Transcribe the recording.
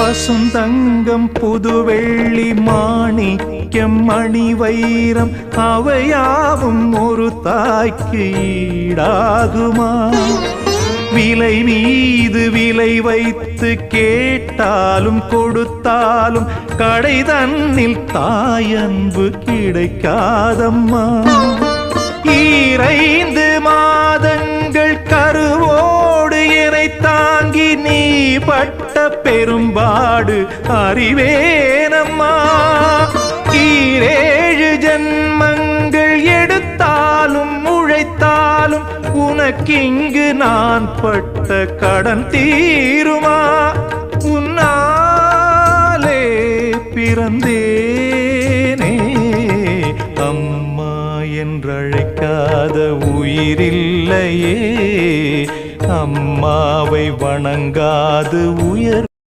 பசுந்தங்கம் புதுவெள்ளி மாணிக்கம் மணி வைரம் அவையாவும் ஒரு தாய்க்கு ஈடாகுமா? விலை மீது விலை வைத்து கேட்டாலும் கொடுத்தாலும் கடை தன்னில் தாயன்பு கிடைக்காதம்மா. 2 மாதங்கள் கருவோடு என்னை தாங்கி நீ பட்ட பெரும்பாடு அறிவேனம்மா. 7 ஜன்மங்கள் எடுத்தாலும் உழைத்தாலும் உனக்கிங்கு நான் பட்ட கடன் தீருமா? உன்னாலே பிறந்தேனே, அம்மா என்றழைக்காத உயிரில்லையே. அம்மாவை வணங்காது